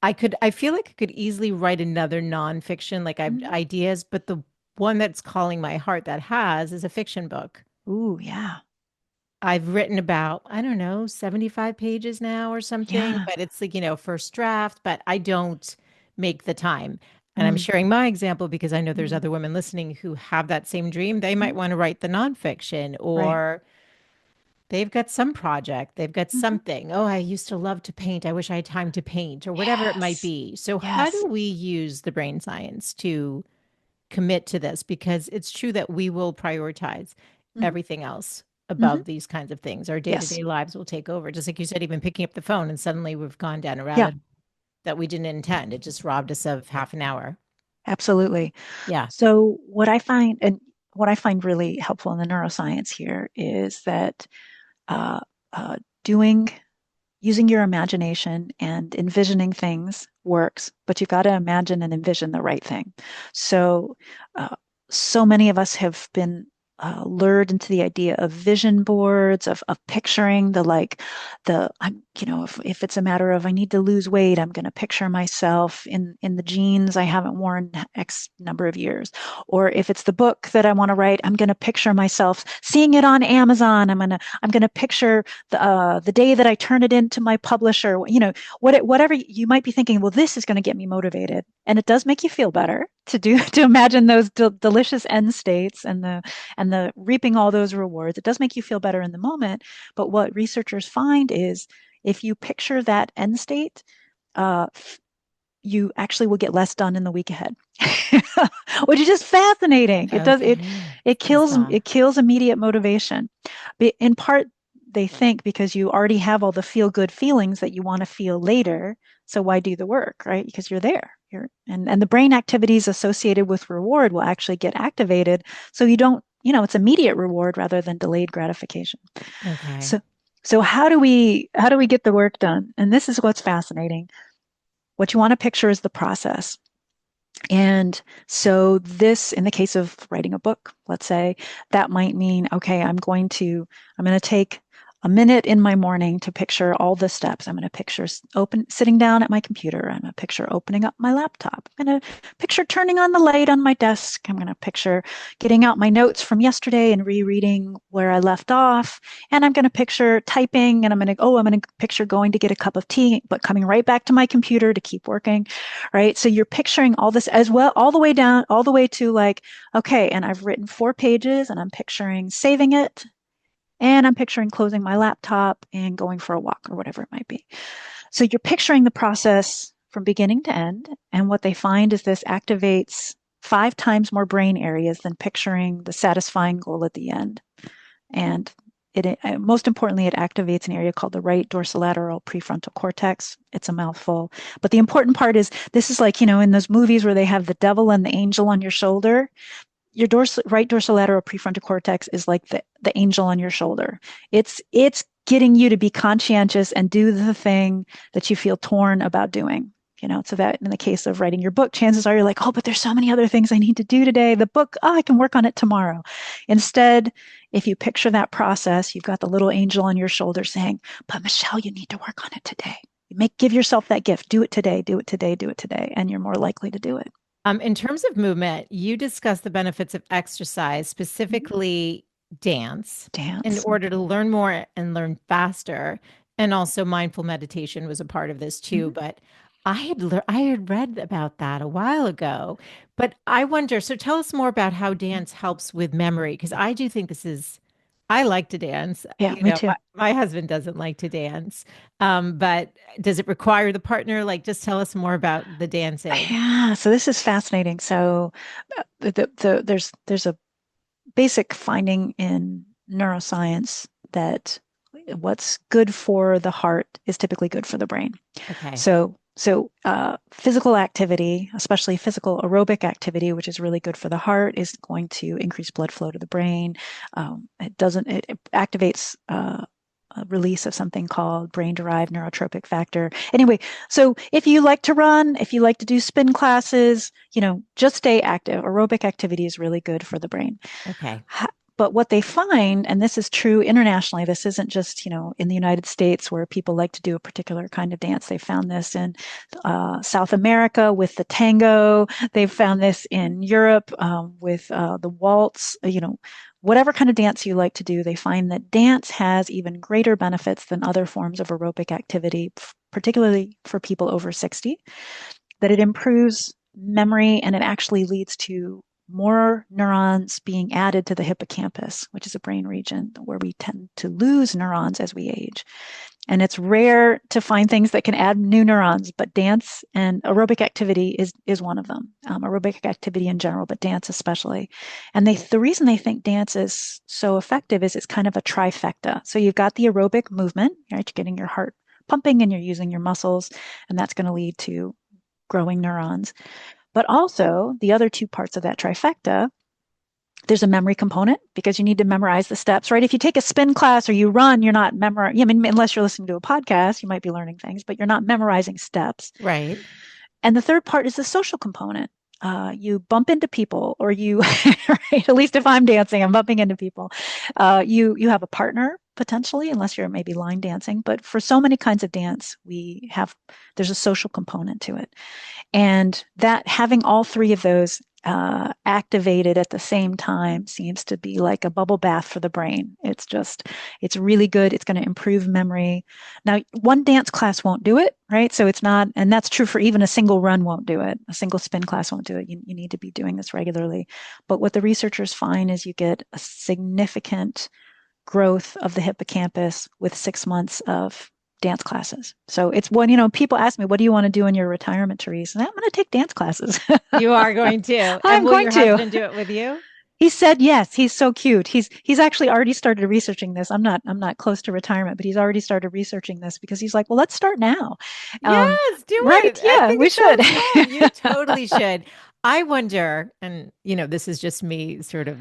S1: I feel like I could easily write another nonfiction, like I have
S2: Mhm.
S1: ideas, but the one that's calling my heart that has is a fiction book.
S2: Ooh, yeah.
S1: I've written about, I don't know, 75 pages now or something,
S2: Yeah.
S1: but it's like, first draft, but I don't make the time. And I'm
S2: Mm,
S1: sharing my example because I know there's
S2: mm,
S1: other women listening who have that same dream. They might
S2: mm,
S1: want to write the nonfiction
S2: right.
S1: or They've got some project, they've got
S2: Hmm.
S1: something. Oh, I used to love to paint. I wish I had time to paint, or whatever it might
S2: Yes.
S1: be. So, how
S2: Yes.
S1: do we use the brain science to commit to this? Because it's true that we will prioritize
S2: Hmm.
S1: everything else
S2: Hmm.
S1: above these kinds of things. Our day to
S2: Yes.
S1: day lives will take over. Just like you said, even picking up the phone, and suddenly we've gone down a
S2: Yeah,
S1: rabbit that we didn't intend. It just robbed us of half an hour.
S2: absolutely.
S1: Yeah.
S2: So what I find really helpful in the neuroscience here is that uh, doing using your imagination and envisioning things works, but you've got to imagine and envision the right thing. So, uh, so many of us have been lured into the idea of vision boards, of picturing if it's a matter of I need to lose weight, I'm going to picture myself in the jeans I haven't worn X number of years. Or if it's the book that I want to write, I'm going to picture myself seeing it on Amazon. I'm going to picture the day that I turn it into my publisher, whatever you might be thinking, well, this is going to get me motivated. And it does make you feel better to imagine those delicious end states and the reaping all those rewards. It does make you feel better in the moment. But what researchers find is if you picture that end state, uh, you actually will get less done in the week ahead, which is just fascinating. It does it
S1: Okay.
S2: it kills
S1: Huzzah.
S2: it kills immediate motivation. In part, they think because you already have all the feel good feelings that you want to feel later, so why do the work, right? Because you're there. And the brain activities associated with reward will actually get activated, so you don't, it's immediate reward rather than delayed gratification.
S1: Okay.
S2: So so how do we get the work done? And this is what's fascinating. What you want to picture is the process. And so this, in the case of writing a book, let's say, that might mean, okay, I'm going to take a minute in my morning to picture all the steps. I'm going to picture sitting down at my computer. I'm going to picture opening up my laptop. I'm going to picture turning on the light on my desk. I'm going to picture getting out my notes from yesterday and rereading where I left off. And I'm going to picture typing, and I'm going to picture going to get a cup of tea, but coming right back to my computer to keep working, right? So you're picturing all this as well, all the way down, all the way to like, okay, and I've written 4 pages and I'm picturing saving it, and I'm picturing closing my laptop and going for a walk or whatever it might be. So you're picturing the process from beginning to end. And what they find is this activates 5 times more brain areas than picturing the satisfying goal at the end. And most importantly, it activates an area called the right dorsolateral prefrontal cortex. It's a mouthful. But the important part is this is like, in those movies where they have the devil and the angel on your shoulder. Your right dorsolateral prefrontal cortex is like the angel on your shoulder. It's getting you to be conscientious and do the thing that you feel torn about doing. So that in the case of writing your book, chances are you're like, oh, but there's so many other things I need to do today. The book, oh, I can work on it tomorrow. Instead, if you picture that process, you've got the little angel on your shoulder saying, but Michele, you need to work on it today. Give yourself that gift. Do it today, do it today, do it today, and you're more likely to do it.
S1: In terms of movement, you discuss the benefits of exercise,
S2: Mhm.
S1: specifically dance, in
S2: Dance.
S1: order to learn more and learn faster. And also mindful meditation was a part of this too.
S2: Mhm.
S1: But I had read about that a while ago. But I wonder, so tell us more about how dance helps with memory, because I do think I like to dance.
S2: Yeah, me too.
S1: My husband doesn't like to dance. But does it require the partner? Like, just tell us more about the dancing.
S2: Yeah, so this is fascinating. So there's a basic finding in neuroscience that what's good for the heart is typically good for the brain.
S1: Okay.
S2: So physical activity, especially physical aerobic activity, which is really good for the heart, is going to increase blood flow to the brain. It activates a release of something called brain-derived neurotropic factor. Anyway, so if you like to run, if you like to do spin classes, just stay active. Aerobic activity is really good for the brain.
S1: Okay.
S2: But what they find, and this is true internationally, this isn't just, in the United States where people like to do a particular kind of dance. They found this in South America with the tango. They've found this in Europe with the waltz, whatever kind of dance you like to do. They find that dance has even greater benefits than other forms of aerobic activity, particularly for people over 60, that it improves memory and it actually leads to more neurons being added to the hippocampus, which is a brain region where we tend to lose neurons as we age. And it's rare to find things that can add new neurons, but dance and aerobic activity is one of them. Aerobic activity in general, but dance especially. And the reason they think dance is so effective is it's kind of a trifecta. So you've got the aerobic movement, right? You're getting your heart pumping and you're using your muscles, and that's going to lead to growing neurons. But also the other two parts of that trifecta, there's a memory component because you need to memorize the steps, right? If you take a spin class or you run, you're not memorizing. I mean, unless you're listening to a podcast, you might be learning things, but you're not memorizing steps.
S1: Right.
S2: And the third part is the social component. You bump into people, or you, right, at least if I'm dancing, I'm bumping into people. You have a partner potentially, unless you're maybe line dancing. But for so many kinds of dance, there's a social component to it. And that having all three of those activated at the same time seems to be like a bubble bath for the brain. It's really good. It's going to improve memory. Now, one dance class won't do it, right? So it's not, and that's true for even a single run won't do it. A single spin class won't do it. You need to be doing this regularly. But what the researchers find is you get a significant growth of the hippocampus with 6 months of dance classes. So it's people ask me, what do you want to do in your retirement, Therese? And I'm going to take dance classes.
S1: You are going to. And
S2: I'm
S1: will
S2: going
S1: your
S2: to.
S1: husband do it with you?
S2: He said yes. He's so cute. He's actually already started researching this. I'm not close to retirement, but he's already started researching this because he's like, well, let's start now.
S1: Yes, do
S2: Right?
S1: it. I
S2: Yeah,
S1: think
S2: we
S1: it
S2: should.
S1: sounds fun. You totally should. I wonder, and this is just me sort of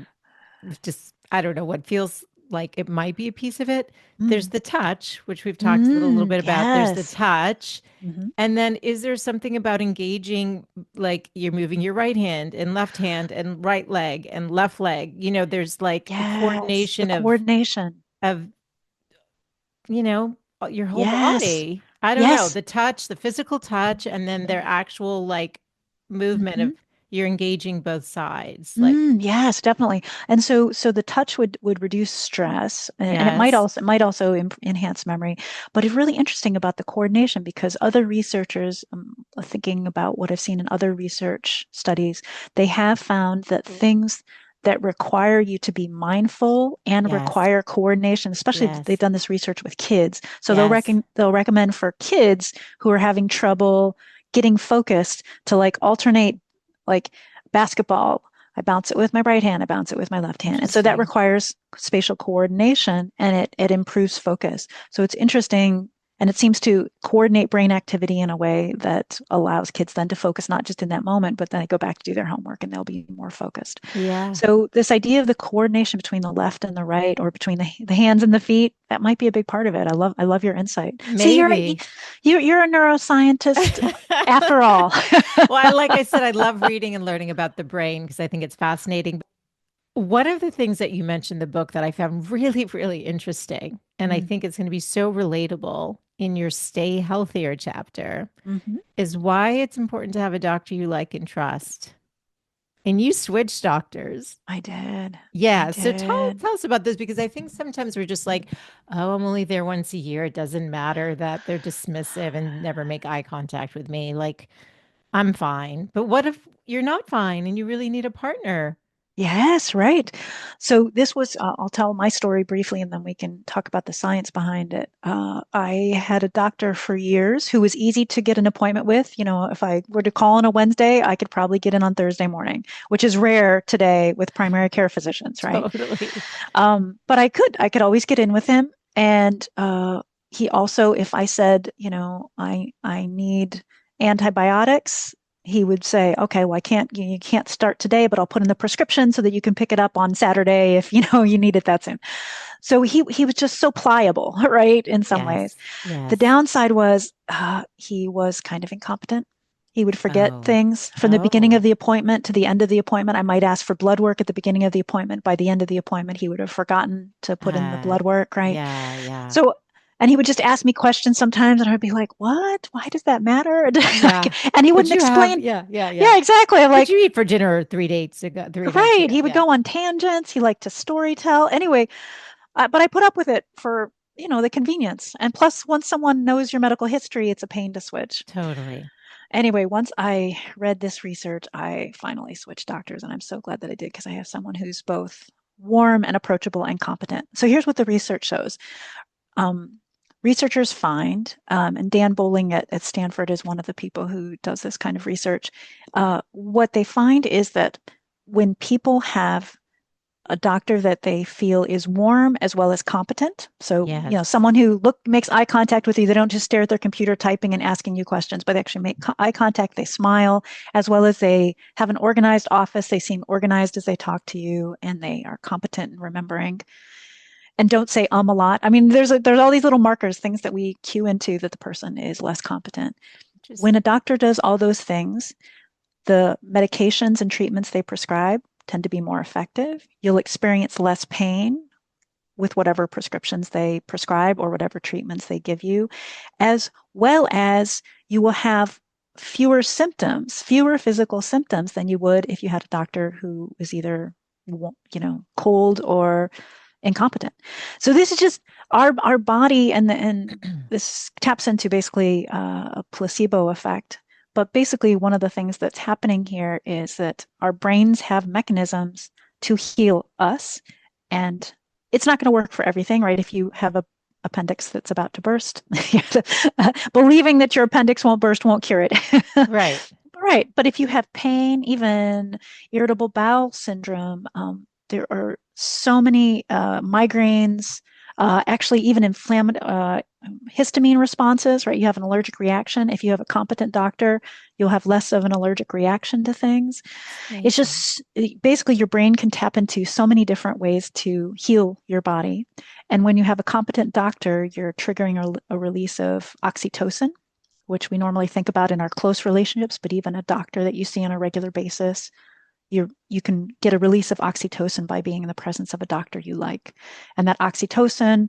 S1: just, I don't know what feels like it might be a piece of it. There's
S2: Mm.
S1: the touch, which we've talked a little bit about. There's the
S2: Yes.
S1: touch.
S2: Hmm.
S1: And then is there something about engaging, like you're moving your right hand and right leg and left leg? There's like a
S2: Yes. The
S1: coordination
S2: coordination.
S1: of, your whole
S2: Yes.
S1: body. I don't know,
S2: Yes.
S1: the touch, the physical touch, and then their actual like movement
S2: Hmm.
S1: of you're engaging both sides. Like,
S2: Yes, definitely. And so the touch would reduce stress, and
S1: yes,
S2: it might also enhance memory. But it's really interesting about the coordination because other researchers, thinking about what I've seen in other research studies, they have found that things that require you to be mindful and
S1: yes,
S2: require coordination, especially they've
S1: yes,
S2: done this research with kids. So
S1: yes.
S2: they'll recommend for kids who are having trouble getting focused to like alternate like basketball. I bounce it with my right hand, I bounce it with my left hand. And so that
S1: Interesting.
S2: requires spatial coordination and it improves focus. So it's interesting and it seems to coordinate brain activity in a way that allows kids then to focus not just in that moment, but then they go back to do their homework and they'll be more focused.
S1: Yeah,
S2: So this idea of the coordination between the left and the right or between the hands and the feet, that might be a big part of it. I love your insight. See,
S1: maybe.
S2: you're a neuroscientist after all.
S1: Like I said, I love reading and learning about the brain because I think it's fascinating. One of the things that you mentioned in the book that I found really, really interesting, and I
S2: Mm.
S1: think it's going to be so relatable in your Stay Healthier chapter,
S2: Mm-hmm.
S1: is why it's important to have a doctor you like and trust. And you switched doctors.
S2: I did. I
S1: Yeah. So
S2: did.
S1: tell us about this because I think sometimes we're just like, oh, I'm only there once a year. It doesn't matter that they're dismissive and never make eye contact with me. Like, I'm fine. But what if you're not fine and you really need a partner?
S2: Yes, right. So this was, I'll tell my story briefly and then we can talk about the science behind it. I had a doctor for years who was easy to get an appointment with. You know, if I were to call on a Wednesday, I could probably get in on Thursday morning, which is rare today with primary care physicians, right?
S1: Totally.
S2: But I could always get in with him. And he also, if I said, I need antibiotics, he would say, okay, well, you can't start today, but I'll put in the prescription so that you can pick it up on Saturday if you need it that soon. So he was just so pliable, right? In some ways.
S1: Yes.
S2: The
S1: Yes.
S2: downside was he was kind of incompetent. He would forget
S1: Oh.
S2: things from the beginning of
S1: Oh.
S2: the appointment to the end of the appointment. I might ask for blood work at the beginning of the appointment. By the end of the appointment, he would have forgotten to put in the
S1: Uh,
S2: blood work, right?
S1: yeah, yeah.
S2: So, and he would just ask me questions sometimes, and I'd be like, "What? Why does that matter?"
S1: Yeah.
S2: And he
S1: What'd
S2: wouldn't
S1: you have?
S2: explain.
S1: Yeah, yeah, yeah.
S2: Yeah, exactly. I'm
S1: What'd
S2: like,
S1: you eat for dinner 3 dates ago, 3 nights
S2: right.
S1: ago?
S2: He would
S1: Yeah.
S2: go on tangents. He liked to story tell. Anyway, but I put up with it for the convenience. And plus, once someone knows your medical history, it's a pain to switch.
S1: Totally.
S2: Anyway, once I read this research, I finally switched doctors, and I'm so glad that I did because I have someone who's both warm and approachable and competent. So here's what the research shows. Um, Researchers find, and Dan Bowling at Stanford is one of the people who does this kind of research. What they find is that when people have a doctor that they feel is warm as well as competent. So,
S1: Yes.
S2: someone who makes eye contact with you. They don't just stare at their computer typing and asking you questions, but they actually make eye contact. They smile, as well as they have an organized office. They seem organized as they talk to you, and they are competent in remembering and don't say a lot. I mean, there's all these little markers, things that we cue into that the person is less competent. When a
S1: Interesting.
S2: doctor does all those things, the medications and treatments they prescribe tend to be more effective. You'll experience less pain with whatever prescriptions they prescribe or whatever treatments they give you, as well as you will have fewer symptoms, fewer physical symptoms than you would if you had a doctor who is either, cold or incompetent. So this is just our body, and this taps into basically a placebo effect. But basically, one of the things that's happening here is that our brains have mechanisms to heal us, and it's not going to work for everything, right? If you have a appendix that's about to burst, believing that your appendix won't burst won't cure it.
S1: Right.
S2: Right. But if you have pain, even irritable bowel syndrome, there are so many migraines, actually, even histamine responses, right? You have an allergic reaction. If you have a competent doctor, you'll have less of an allergic reaction to things.
S1: It's
S2: It's
S1: amazing.
S2: just basically your brain can tap into so many different ways to heal your body. And when you have a competent doctor, you're triggering a release of oxytocin, which we normally think about in our close relationships, but even a doctor that you see on a regular basis, you can get a release of oxytocin by being in the presence of a doctor you like. And that oxytocin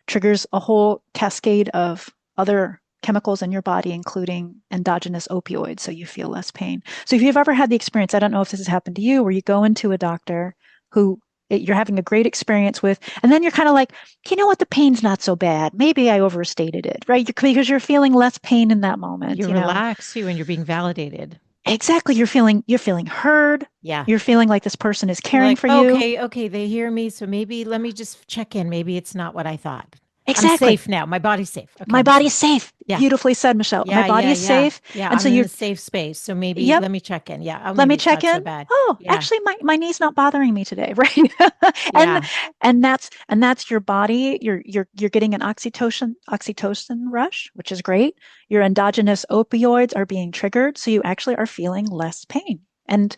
S2: triggers a whole cascade of other chemicals in your body, including endogenous opioids, so you feel less pain. So if you've ever had the experience, I don't know if this has happened to you, where you go into a doctor who you're having a great experience with, and then you're kind of like, you know what, the pain's not so bad. Maybe I overstated it, right? Because you're feeling less pain in that moment,
S1: You're relaxed too, and you're being validated.
S2: Exactly. You're feeling heard.
S1: Yeah.
S2: You're feeling like this person is
S1: You're
S2: caring
S1: like,
S2: for you.
S1: okay, okay, they hear me. So maybe let me just check in. Maybe it's not what I thought. I'm
S2: Exactly.
S1: safe now. My body's safe. Okay,
S2: My
S1: I'm
S2: body's
S1: safe.
S2: safe.
S1: Yeah.
S2: Beautifully said, Michelle. My
S1: Yeah,
S2: body
S1: yeah,
S2: is
S1: yeah.
S2: safe.
S1: Yeah,
S2: And so
S1: I'm in
S2: you're,
S1: a safe space. So maybe
S2: yep,
S1: let me check in. Yeah. Oh,
S2: let
S1: maybe
S2: me
S1: it's
S2: check
S1: not so
S2: in.
S1: bad.
S2: Oh,
S1: Yeah.
S2: actually my knee's not bothering me today, right? and
S1: Yeah.
S2: and that's your body. You're getting an oxytocin rush, which is great. Your endogenous opioids are being triggered, so you actually are feeling less pain. And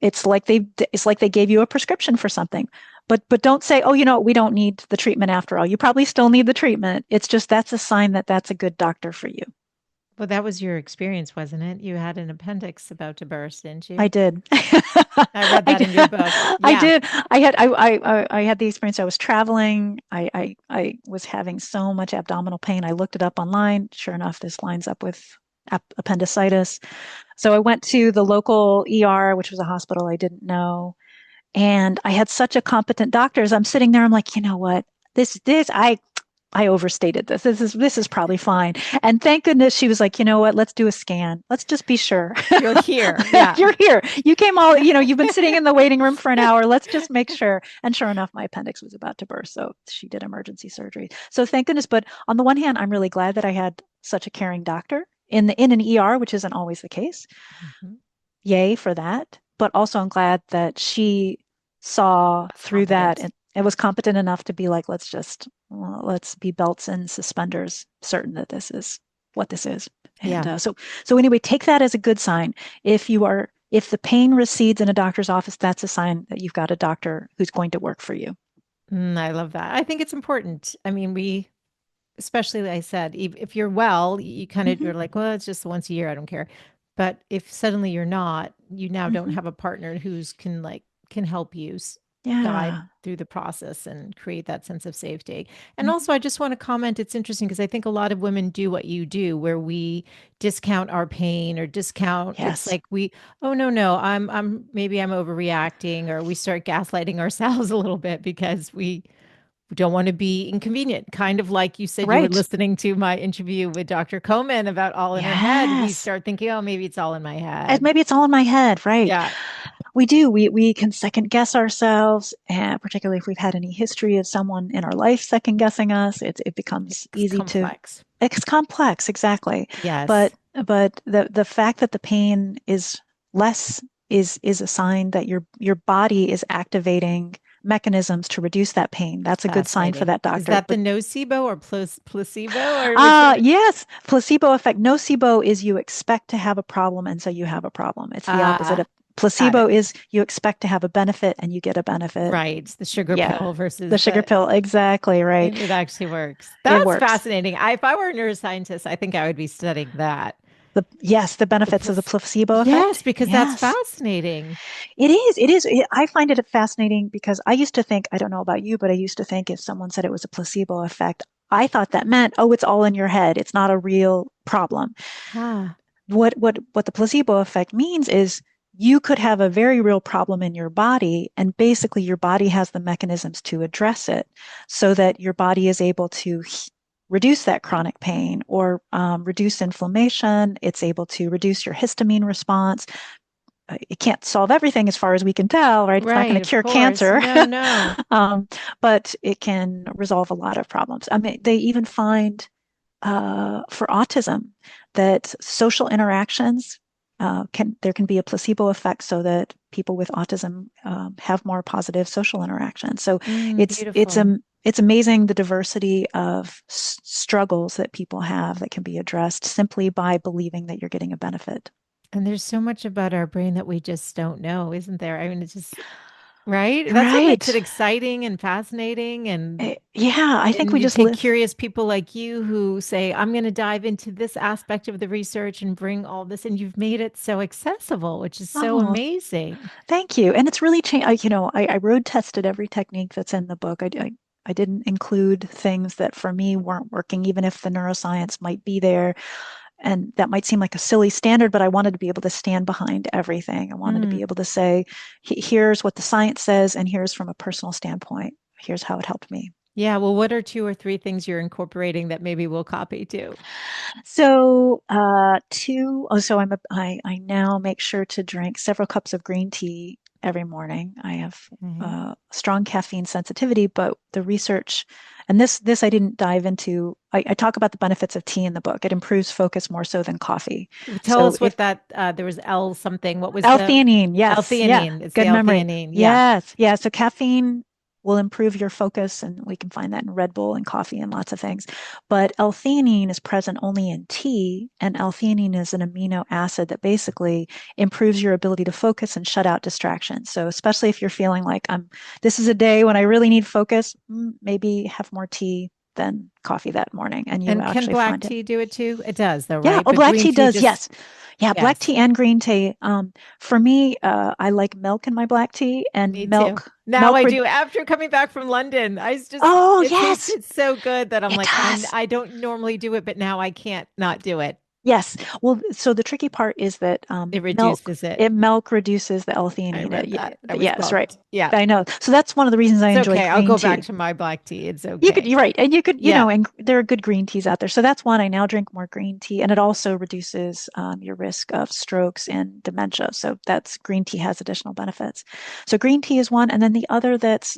S2: it's like they gave you a prescription for something. But don't say, oh, we don't need the treatment after all. You probably still need the treatment. It's just that's a sign that that's a good doctor for you.
S1: Well, that was your experience, wasn't it? You had an appendix about to burst, didn't
S2: I
S1: you?
S2: did.
S1: I read
S2: I
S1: that
S2: did.
S1: in your book.
S2: I
S1: Yeah.
S2: did. I had the experience. I was traveling. I was having so much abdominal pain. I looked it up online. Sure enough, this lines up with appendicitis. So I went to the local ER, which was a hospital I didn't know. And I had such a competent doctor. As I'm sitting there, I'm like, you know what? I overstated this. This is probably fine. And thank goodness she was like, you know what? Let's do a scan. Let's just be sure.
S1: You're here. Yeah.
S2: You're here. You came you've been sitting in the waiting room for an hour. Let's just make sure. And sure enough, my appendix was about to burst. So she did emergency surgery. So thank goodness. But on the one hand, I'm really glad that I had such a caring doctor in an ER, which isn't always the case.
S1: Mhm.
S2: Yay for that. But also, I'm glad that she saw
S1: Was
S2: through that
S1: competent.
S2: and it was competent enough to be like, let's be belts and suspenders, certain that this is what this is. And
S1: Yeah.
S2: so anyway, take that as a good sign. If the pain recedes in a doctor's office, that's a sign that you've got a doctor who's going to work for you.
S1: I love that. I think it's important. I mean, especially like I said, if you're well, you kind of
S2: Hmm.
S1: you're like, well, it's just once a year, I don't care. But if suddenly you're not, you now don't
S2: Hmm.
S1: have a partner can help you guide
S2: Yeah.
S1: through the process and create that sense of safety. And
S2: Hmm.
S1: also, I just want to comment, it's interesting because I think a lot of women do what you do, where we discount our pain or discount. It's
S2: Yes.
S1: like oh no, maybe I'm overreacting, or we start gaslighting ourselves a little bit because don't want to be inconvenient. Kind of like you said, you were
S2: Right.
S1: listening to my interview with Dr. Coleman about all in her head. We
S2: Yes.
S1: start thinking, oh, maybe it's all in my
S2: And
S1: head.
S2: maybe it's all in my head, right?
S1: Yeah,
S2: We do. We can second guess ourselves, and particularly if we've had any history of someone in our life second guessing us, it becomes
S1: it's
S2: easy to.
S1: complex.
S2: It's complex, exactly.
S1: Yes,
S2: But the fact that the pain is less is a sign that your body is activating mechanisms to reduce that pain.
S1: it's
S2: That's a good sign for
S1: fascinating.
S2: that
S1: Is
S2: doctor.
S1: that the nocebo or placebo or which
S2: Ah,
S1: one?
S2: yes, placebo effect. Nocebo is you expect to have a problem, and so you have a problem. It's the opposite of
S1: Ah, got
S2: placebo
S1: it.
S2: is you expect to have a benefit and you get a benefit.
S1: Right. The sugar
S2: Yeah,
S1: pill
S2: the
S1: versus
S2: sugar pill. Exactly right.
S1: and it actually works.
S2: It
S1: That's
S2: works.
S1: fascinating. If I were a neuroscientist, I think I would be studying that.
S2: The
S1: The
S2: benefits of the
S1: plus,
S2: placebo
S1: yes,
S2: effect.
S1: because that's
S2: Yes.
S1: fascinating.
S2: It is. It is. I find it fascinating because I used to think, I don't know about you, but I used to think if someone said it was a placebo effect, I thought that meant, oh, it's all in your head. It's not a real problem.
S1: Ah,
S2: What the placebo effect means is you could have a very real problem in your body, and basically your body has the mechanisms to address it so that your body is able to reduce that chronic pain or reduce inflammation. It's able to reduce your histamine response. It can't solve everything as far as we can tell, right? It's not going
S1: right,
S2: to
S1: of
S2: cure
S1: course.
S2: cancer,
S1: No, no.
S2: um, but it can resolve a lot of problems. I mean, they even find for autism that social interactions can there can be a placebo effect so that people with autism have more positive social interactions. So
S1: Beautiful.
S2: it's amazing the diversity of struggles that people have that can be addressed simply by believing that you're getting a benefit.
S1: And there's so much about our brain that we just don't know, isn't there? I mean, it's just right. That's what makes it
S2: Right.
S1: exciting and fascinating.
S2: Yeah, I think
S1: And
S2: we
S1: you
S2: just
S1: take
S2: live.
S1: curious people like you who say, I'm going to dive into this aspect of the research and bring all this. And you've made it so accessible, which is so
S2: Oh,
S1: amazing.
S2: thank you. And it's really changed. I road tested every technique that's in the book. I didn't include things that for me weren't working, even if the neuroscience might be there. And that might seem like a silly standard, but I wanted to be able to stand behind everything. I wanted to be
S1: Mm.
S2: able to say, here's what the science says, and here's from a personal standpoint. Here's how it helped me.
S1: Yeah. Well, what are two or three things you're incorporating that maybe we'll copy too?
S2: So, so I now make sure to drink several cups of green tea every morning. I have
S1: Okay.
S2: strong caffeine sensitivity, but the research, and this I didn't dive into. I talk about the benefits of tea in the book. It improves focus more so than coffee.
S1: Tell
S2: So
S1: us
S2: if
S1: what that there was L something. What was the
S2: L-theanine, yes, yeah,
S1: L-theanine? It's the
S2: good memory.
S1: L-theanine. Yeah.
S2: Yes, yeah. So caffeine will improve your focus, and we can find that in Red Bull and coffee and lots of things. But L-theanine is present only in tea, and L-theanine is an amino acid that basically improves your ability to focus and shut out distractions. So especially if you're feeling like this is a day when I really need focus, maybe have more tea than coffee that morning, and you
S1: And can
S2: actually
S1: black
S2: find it.
S1: tea do it too? It does though,
S2: Yeah.
S1: right?
S2: Oh,
S1: But
S2: black
S1: green
S2: tea
S1: tea
S2: does.
S1: just
S2: Yes. Yeah. Black
S1: yes.
S2: tea and green tea. For me, I like milk in my black tea
S1: Me
S2: and
S1: too.
S2: milk.
S1: Now
S2: Milk.
S1: I do. After coming back from London, I just
S2: Oh,
S1: it
S2: yes,
S1: tasted so good that I'm
S2: it
S1: like,
S2: does.
S1: I don't normally do it, but now I can't not do it.
S2: Yes. Well, so the tricky part is that
S1: It reduces it.
S2: milk reduces the
S1: I
S2: L-theanine.
S1: read that. I was
S2: Yes, right.
S1: bummed. Yeah.
S2: I know. So that's one of the reasons I
S1: It's
S2: enjoy
S1: okay. I'll
S2: green
S1: go back
S2: tea.
S1: to my black tea. It's
S2: You're
S1: okay.
S2: right. And
S1: Yeah.
S2: and there are good green teas out there. So that's one. I now drink more green tea, and it also reduces your risk of strokes and dementia. So that's green tea has additional benefits. So green tea is one. And then the other that's,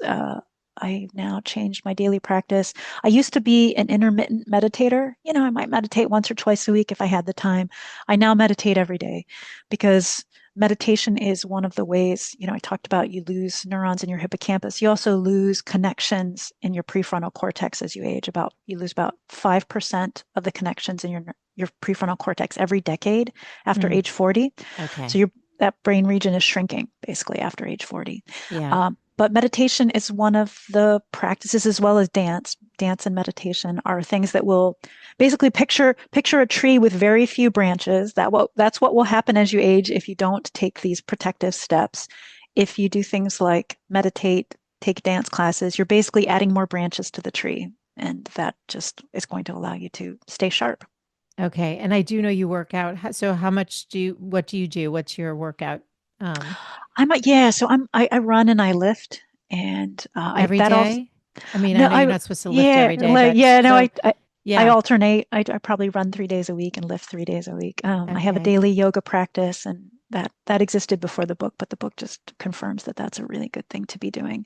S2: I've now changed my daily practice. I used to be an intermittent meditator. I might meditate once or twice a week if I had the time. I now meditate every day because meditation is one of the ways, I talked about you lose neurons in your hippocampus. You also lose connections in your prefrontal cortex as you age. You lose about 5% of the connections in your prefrontal cortex every decade after
S1: Mm,
S2: age 40. So
S1: okay.
S2: that brain region is shrinking basically after age 40.
S1: Yeah.
S2: But meditation is one of the practices as well as dance. Dance and meditation are things that will basically picture a tree with very few branches. That's what will happen as you age if you don't take these protective steps. If you do things like meditate, take dance classes, you're basically adding more branches to the tree, and that just is going to allow you to stay sharp.
S1: Okay. And I do know you work out. So how much what do you do? What's your workout? Um,
S2: So I run and I lift, and I
S1: every
S2: that also
S1: day? I mean, I
S2: No,
S1: know you're not supposed to lift
S2: yeah,
S1: every day,
S2: like,
S1: but
S2: yeah, no,
S1: so
S2: I
S1: yeah.
S2: alternate. I probably run 3 days a week and lift 3 days a week. I have a
S1: Okay.
S2: daily yoga practice, and that existed before the book, but the book just confirms that that's a really good thing to be doing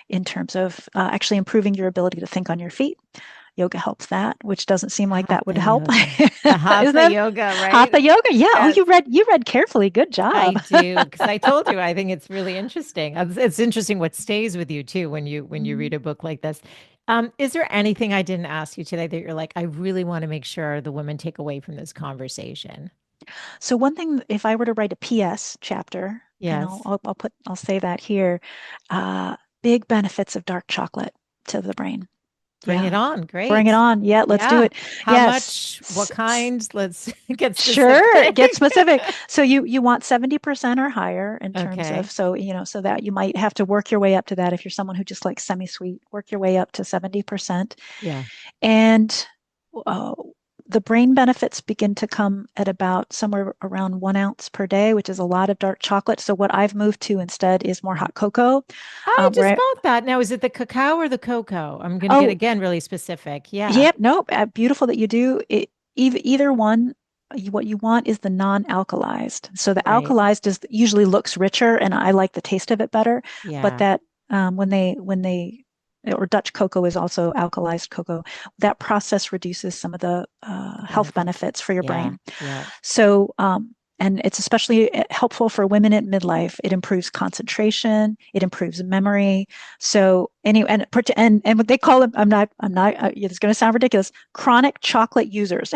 S2: in terms of actually improving your ability to think on your feet. Yoga helps that, which doesn't seem like that would
S1: Hatha
S2: help.
S1: yoga. The
S2: Isn't
S1: hatha
S2: that
S1: yoga, right?
S2: hatha yoga? Yeah. Oh,
S1: Yes,
S2: you read carefully. Good
S1: I
S2: job.
S1: do. Because I told you, I think it's really interesting. It's interesting what stays with you too when you read
S2: Mhm.
S1: a book like this. Is there anything I didn't ask you today that you're like, I really want to make sure the women take away from this conversation?
S2: So one thing, if I were to write a PS chapter, and
S1: Yes.
S2: I'll say that here, uh, big benefits of dark chocolate to the brain.
S1: Bring it
S2: Yeah.
S1: on.
S2: Bring it
S1: Great.
S2: on. Yeah, let's do
S1: Yeah.
S2: it.
S1: How
S2: Yes.
S1: much? What kind? Let's get
S2: Sure. Get
S1: specific.
S2: specific. So you want 70% or higher in terms of,
S1: Okay.
S2: so so that you might have to work your way up to that if you're someone who just likes semi-sweet, work your way up to 70%.
S1: Yeah.
S2: And uh, the brain benefits begin to come at about somewhere around 1 ounce per day, which is a lot of dark chocolate. So what I've moved to instead is more hot cocoa,
S1: I just
S2: where
S1: thought that. Now, is it the cacao or the cocoa? I'm going to get
S2: oh,
S1: again really specific. Yeah.
S2: yep, no, beautiful that you do it. Either one, what you want is the non-alkalized. So the
S1: Right.
S2: alkalized is usually looks richer, and I like the taste of it better. But
S1: Yeah.
S2: that when they or Dutch cocoa is also alkalized cocoa. That process reduces some of the
S1: The
S2: health
S1: benefits.
S2: benefits for your
S1: Yeah.
S2: brain.
S1: Yeah.
S2: So, and it's especially helpful for women at midlife. It improves concentration. It improves memory. So, anyway, and what they call them, I'm not. It's going to sound ridiculous. Chronic chocolate users.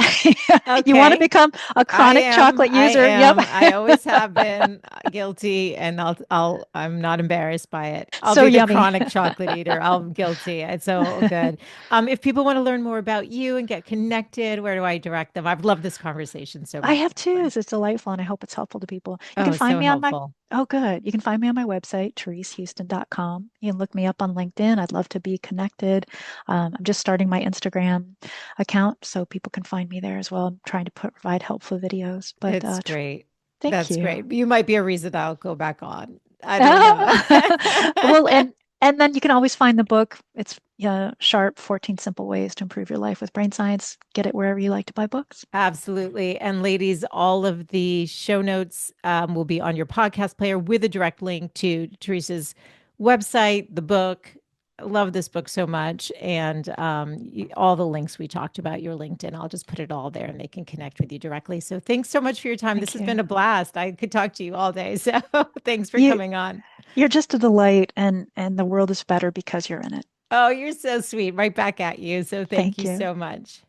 S2: You want to
S1: Okay.
S2: become a
S1: I
S2: chronic
S1: am.
S2: chocolate
S1: I
S2: user? Yep.
S1: am. I always have been guilty, and I'm not embarrassed by it. I'll
S2: So
S1: be the
S2: yummy.
S1: chronic chocolate eater. I'm guilty. It's so good. If people want to learn more about you and get connected, where do I direct them? I've loved this conversation so
S2: I
S1: much,
S2: have too.
S1: Michele.
S2: It's delightful, and I hope it's helpful to people. You can
S1: Oh,
S2: find
S1: so
S2: me on my
S1: helpful.
S2: Oh, good. You can find me on my website, theresehuston.com. You can look me up on LinkedIn. I'd love to be connected. I'm just starting my Instagram account, so people can find me there as well. I'm trying to provide helpful videos. But
S1: It's great.
S2: thank
S1: That's
S2: you.
S1: great. You might be a reason I'll go back on. I don't know.
S2: Well, and then you can always find the book. It's sharp 14 simple ways to improve your life with brain science. Get it wherever you like to buy books.
S1: Absolutely. And ladies, all of the show notes will be on your podcast player with a direct link to Therese's website, the book. I love this book so much. And all the links we talked about, your LinkedIn, I'll just put it all there and they can connect with you directly. So thanks so much for your time. This
S2: Thank
S1: has
S2: you.
S1: been a blast. I could talk to you all day. So thanks for
S2: You
S1: coming on.
S2: you're just a delight, and the world is better because you're in it.
S1: Oh, you're so sweet. Right back at you. So thank
S2: Thank
S1: you
S2: you.
S1: so much.